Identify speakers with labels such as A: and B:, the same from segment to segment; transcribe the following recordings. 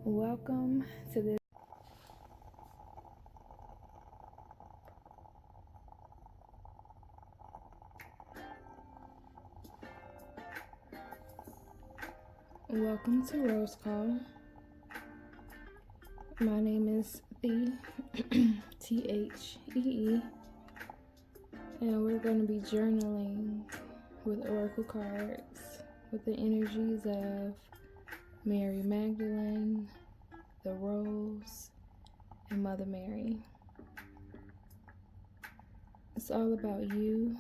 A: Welcome to this. Welcome to Rose Call. My name is The Thee, and we're going to be journaling with oracle cards with the energies of Mary Magdalene, the Rose, and Mother Mary. It's all about you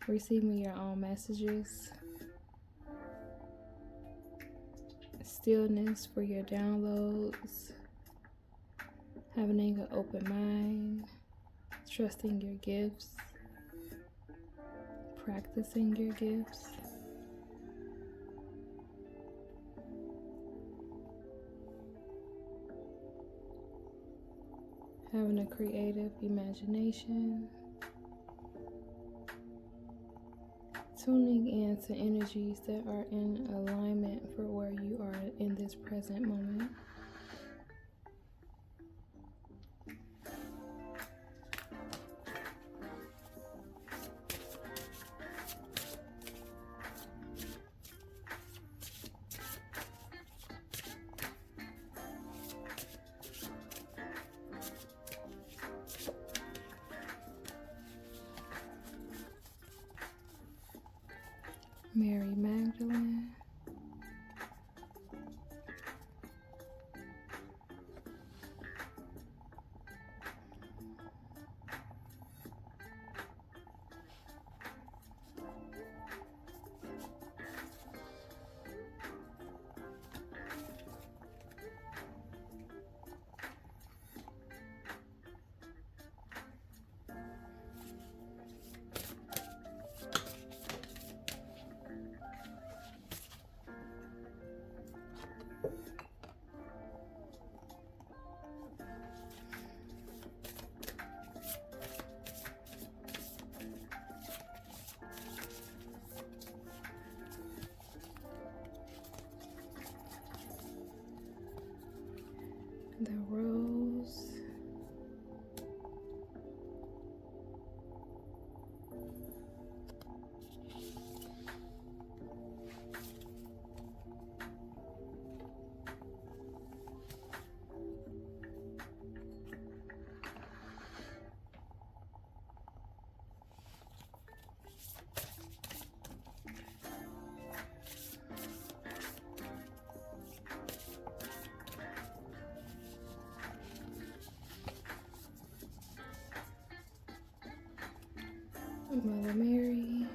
A: receiving your own messages, stillness for your downloads, having an open mind, trusting your gifts, practicing your gifts. Having a creative imagination, tuning in to energies that are in alignment for where you are in this present moment. Mary Magdalene, the Rose, Mother Mary,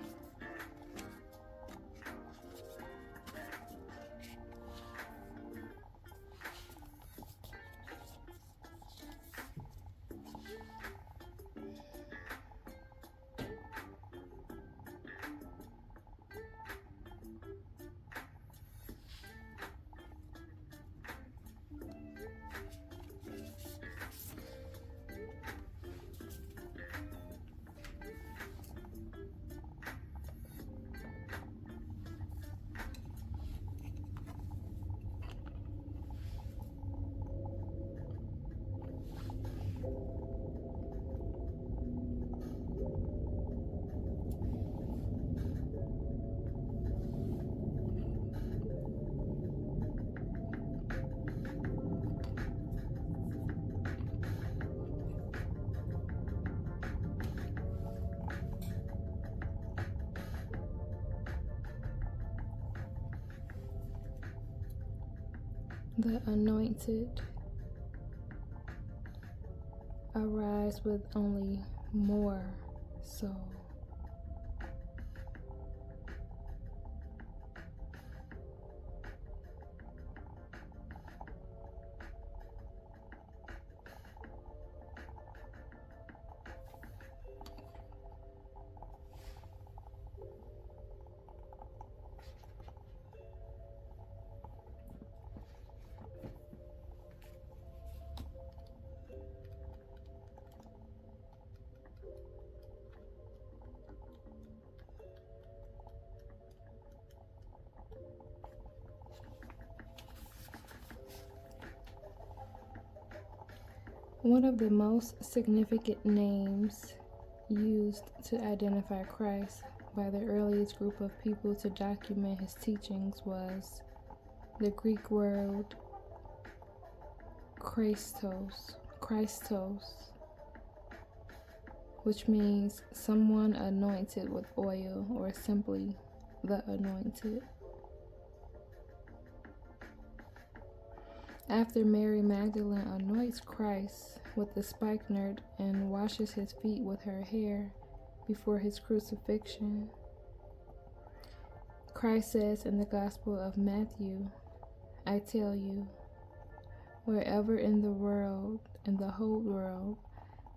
A: the Anointed. Arise with only more soul. One of the most significant names used to identify Christ by the earliest group of people to document his teachings was the Greek word Christos, which means someone anointed with oil, or simply the anointed. After Mary Magdalene anoints Christ with the spikenard and washes his feet with her hair before his crucifixion, Christ says in the Gospel of Matthew, "I tell you, wherever in the whole world,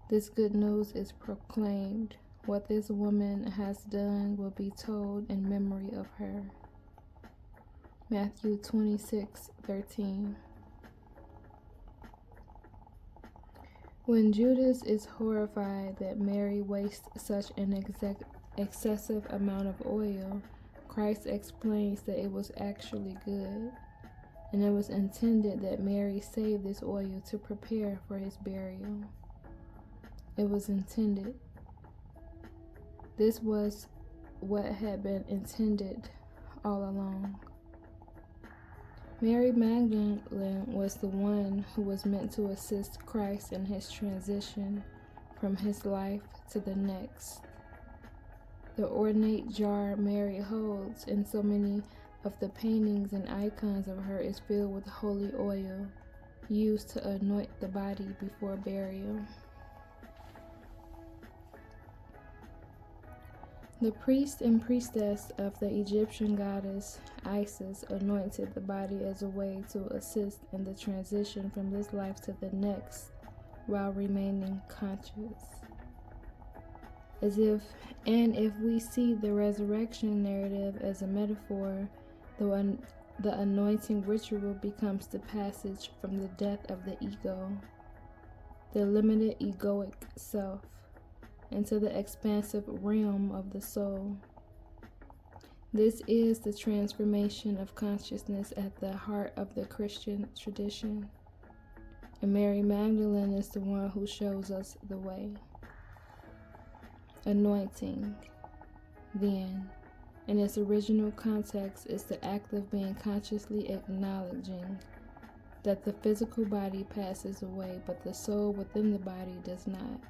A: this good news is proclaimed, what this woman has done will be told in memory of her." Matthew 26:13. When Judas is horrified that Mary wastes such an excessive amount of oil, Christ explains that it was actually good, and it was intended that Mary save this oil to prepare for his burial. It was intended. This was what had been intended all along. Mary Magdalene was the one who was meant to assist Christ in his transition from his life to the next. The ornate jar Mary holds in so many of the paintings and icons of her is filled with holy oil used to anoint the body before burial. The priest and priestess of the Egyptian goddess Isis anointed the body as a way to assist in the transition from this life to the next while remaining conscious. If we see the resurrection narrative as a metaphor, the anointing ritual becomes the passage from the death of the ego, the limited egoic self, into the expansive realm of the soul. This is the transformation of consciousness at the heart of the Christian tradition, and Mary Magdalene is the one who shows us the way. Anointing, then, in its original context, is the act of being consciously acknowledging that the physical body passes away, but the soul within the body does not.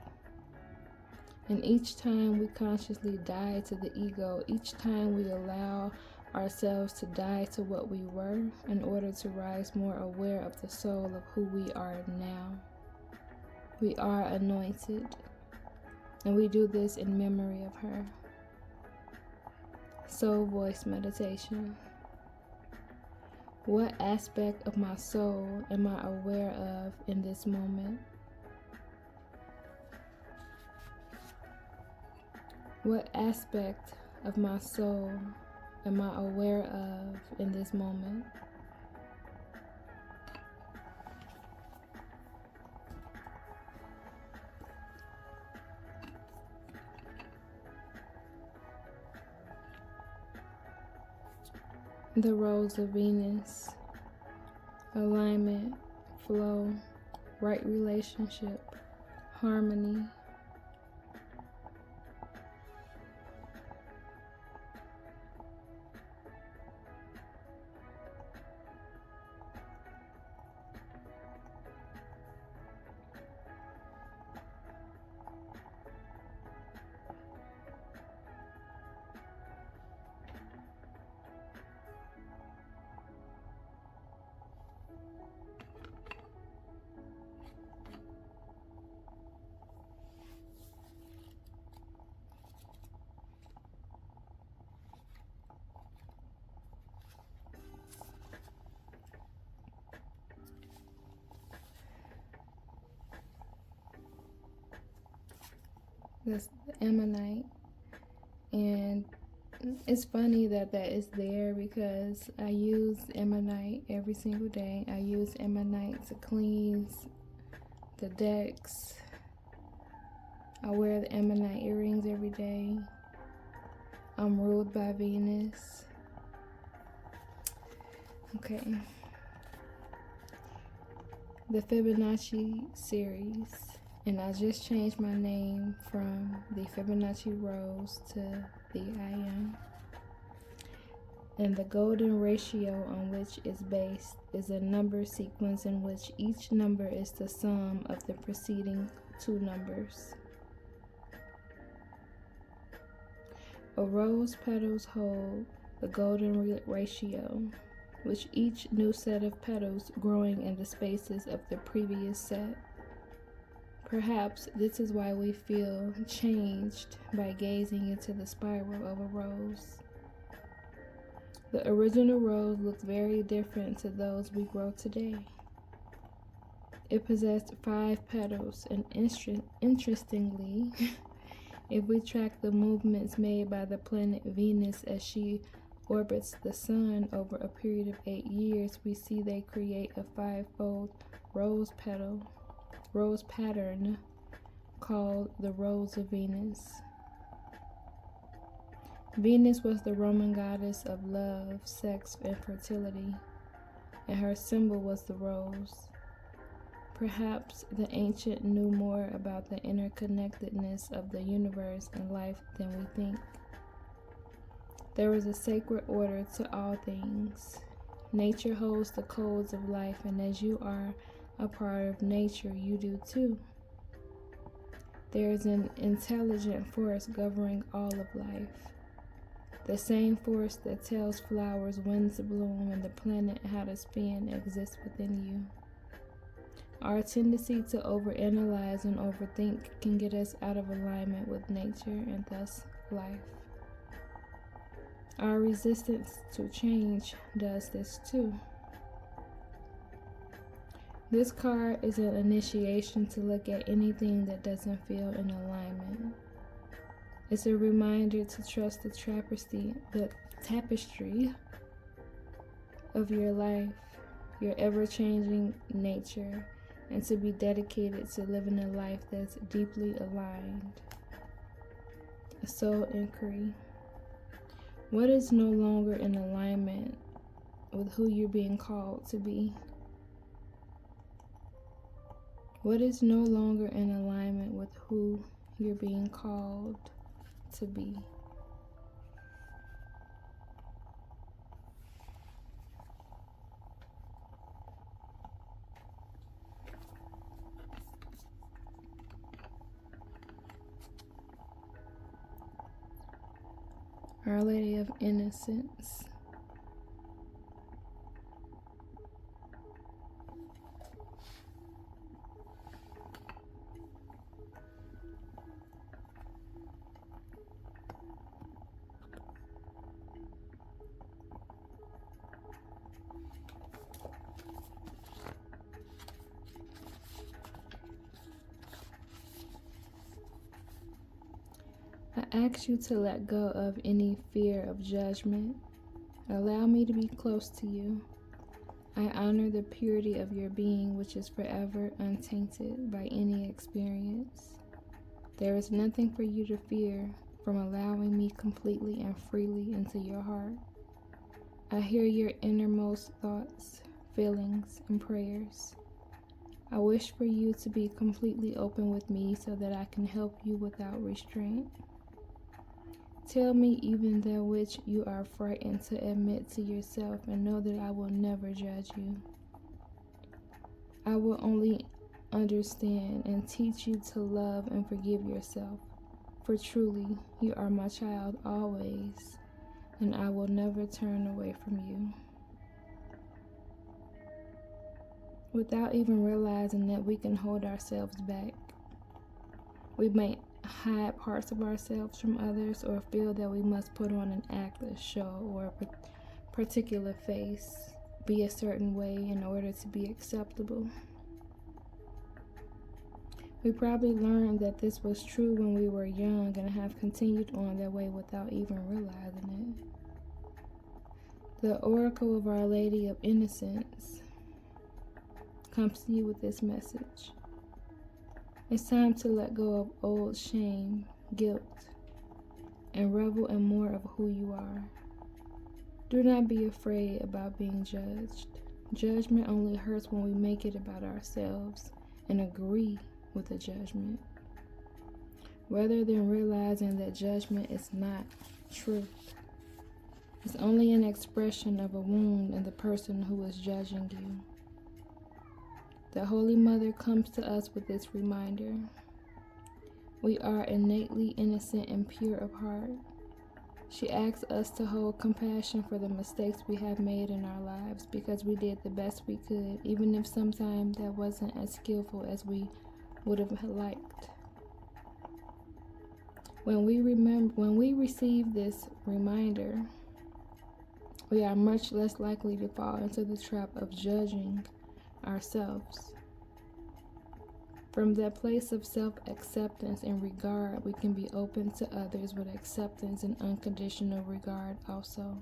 A: And each time we consciously die to the ego, each time we allow ourselves to die to what we were in order to rise more aware of the soul of who we are now. We are anointed, and we do this in memory of her. Soul voice meditation. What aspect of my soul am I aware of in this moment? What aspect of my soul am I aware of in this moment? The roles of Venus: alignment, flow, right relationship, harmony. That's the ammonite, and it's funny that is there because I use ammonite every single day. I use ammonite to cleanse the decks. I wear the ammonite earrings every day. I'm ruled by Venus. Okay. the Fibonacci series, and I just changed my name from the Fibonacci Rose to the I Am. And the golden ratio on which it's based is a number sequence in which each number is the sum of the preceding two numbers. A rose petals hold the golden ratio, with each new set of petals growing in the spaces of the previous set. Perhaps this is why we feel changed by gazing into the spiral of a rose. The original rose looked very different to those we grow today. It possessed 5 petals, and interestingly, if we track the movements made by the planet Venus as she orbits the sun over a period of 8 years, we see they create a 5-fold rose pattern called the Rose of Venus. Venus was the Roman goddess of love, sex, and fertility, and her symbol was the rose. Perhaps the ancient knew more about the interconnectedness of the universe and life than we think. There is a sacred order to all things. Nature holds the codes of life, and as you are a part of nature, you do too. There is an intelligent force governing all of life. The same force that tells flowers when to bloom and the planet how to spin exists within you. Our tendency to overanalyze and overthink can get us out of alignment with nature and thus life. Our resistance to change does this too. This card is an initiation to look at anything that doesn't feel in alignment. It's a reminder to trust the tapestry of your life, your ever-changing nature, and to be dedicated to living a life that's deeply aligned. A soul inquiry. What is no longer in alignment with who you're being called to be? What is no longer in alignment with who you're being called to be? Our Lady of Innocence. I ask you to let go of any fear of judgment. Allow me to be close to you. I honor the purity of your being, which is forever untainted by any experience. There is nothing for you to fear from allowing me completely and freely into your heart. I hear your innermost thoughts, feelings, and prayers. I wish for you to be completely open with me so that I can help you without restraint. Tell me even that which you are frightened to admit to yourself, and know that I will never judge you. I will only understand and teach you to love and forgive yourself, for truly you are my child always, and I will never turn away from you. Without even realizing that we can hold ourselves back, we may hide parts of ourselves from others, or feel that we must put on an act, a show, or a particular face, be a certain way in order to be acceptable. We probably learned that this was true when we were young and have continued on that way without even realizing it. The Oracle of Our Lady of Innocence comes to you with this message. It's time to let go of old shame, guilt, and revel in more of who you are. Do not be afraid about being judged. Judgment only hurts when we make it about ourselves and agree with the judgment, rather than realizing that judgment is not truth. It's only an expression of a wound in the person who is judging you. The Holy Mother comes to us with this reminder. We are innately innocent and pure of heart. She asks us to hold compassion for the mistakes we have made in our lives because we did the best we could, even if sometimes that wasn't as skillful as we would have liked. When we receive this reminder, we are much less likely to fall into the trap of judging ourselves. From that place of self-acceptance and regard, we can be open to others with acceptance and unconditional regard also.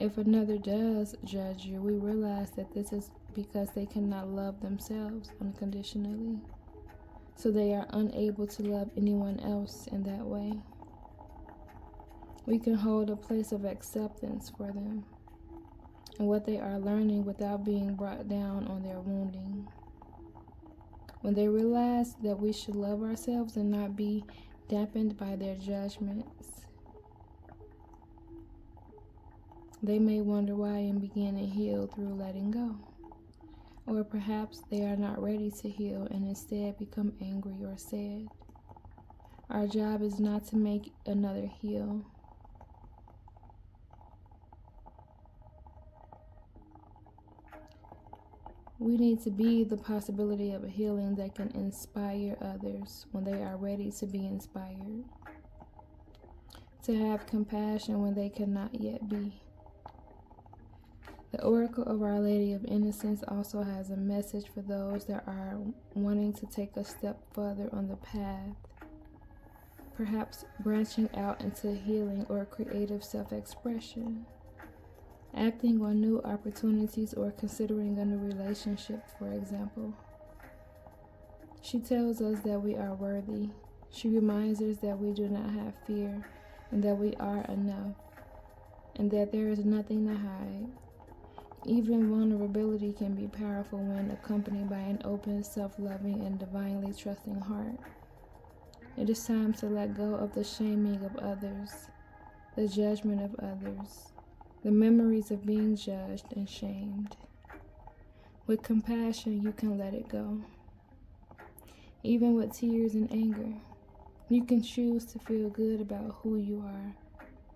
A: If another does judge you, we realize that this is because they cannot love themselves unconditionally, so they are unable to love anyone else in that way. We can hold a place of acceptance for them and what they are learning without being brought down on their wounding. When they realize that we should love ourselves and not be dampened by their judgments, they may wonder why and begin to heal through letting go. Or perhaps they are not ready to heal and instead become angry or sad. Our job is not to make another heal. We need to be the possibility of a healing that can inspire others when they are ready to be inspired. To have compassion when they cannot yet be. The Oracle of Our Lady of Innocence also has a message for those that are wanting to take a step further on the path, perhaps branching out into healing or creative self-expression, acting on new opportunities or considering a new relationship, for example. She tells us that we are worthy. She reminds us that we do not have fear and that we are enough and that there is nothing to hide. Even vulnerability can be powerful when accompanied by an open, self-loving, and divinely trusting heart. It is time to let go of the shaming of others, the judgment of others, the memories of being judged and shamed. With compassion, you can let it go. Even with tears and anger, you can choose to feel good about who you are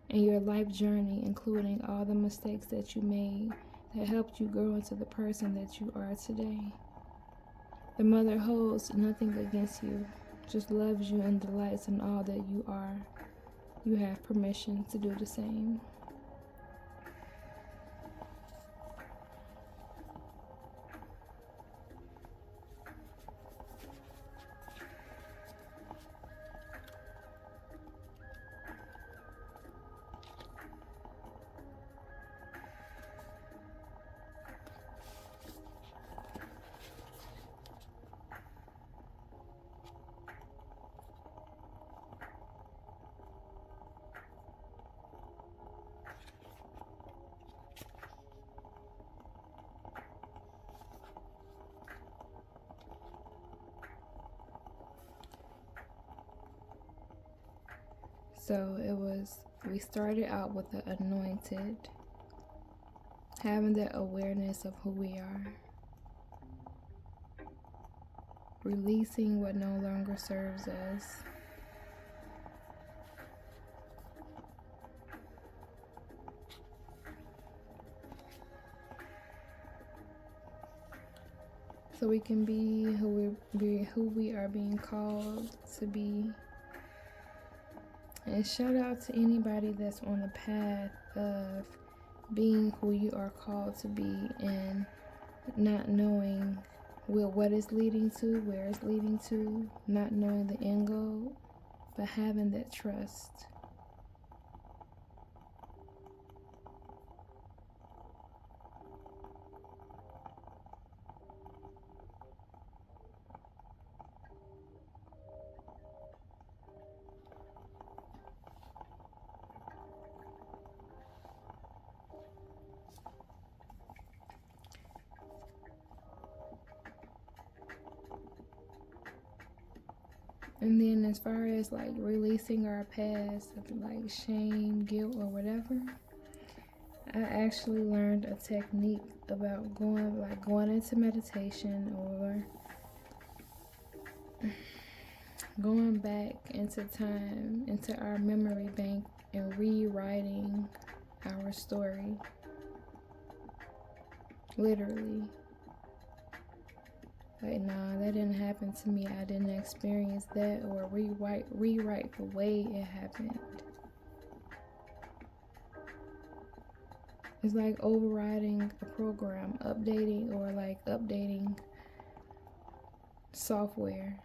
A: and your life journey, including all the mistakes that you made that helped you grow into the person that you are today. The Mother holds nothing against you, just loves you and delights in all that you are. You have permission to do the same. So we started out with the Anointed, having that awareness of who we are, releasing what no longer serves us, so we can be who we are being called to be. And shout out to anybody that's on the path of being who you are called to be and not knowing what it's leading to, where it's leading to, not knowing the end goal, but having that trust. And then as far as like releasing our past, like shame, guilt, or whatever, I actually learned a technique about going into meditation or going back into time, into our memory bank, and rewriting our story. Literally. Like, nah, that didn't happen to me. I didn't experience that. Or rewrite the way it happened. It's like overriding a program, updating software.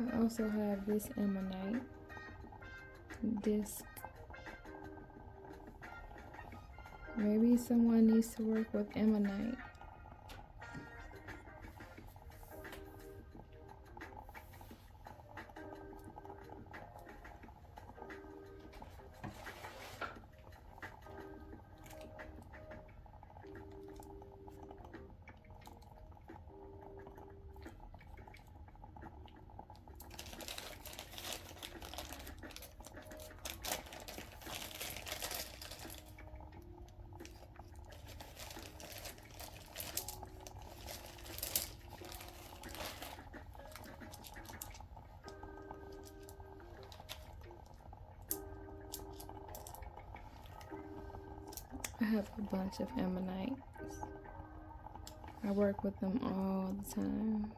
A: I also have this ammonite disc. Maybe someone needs to work with ammonite. I have a bunch of ammonites. I work with them all the time.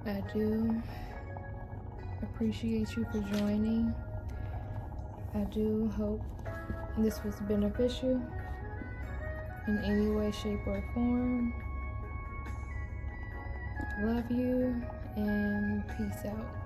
A: I do appreciate you for joining. I do hope this was beneficial in any way, shape, or form. Love you and peace out.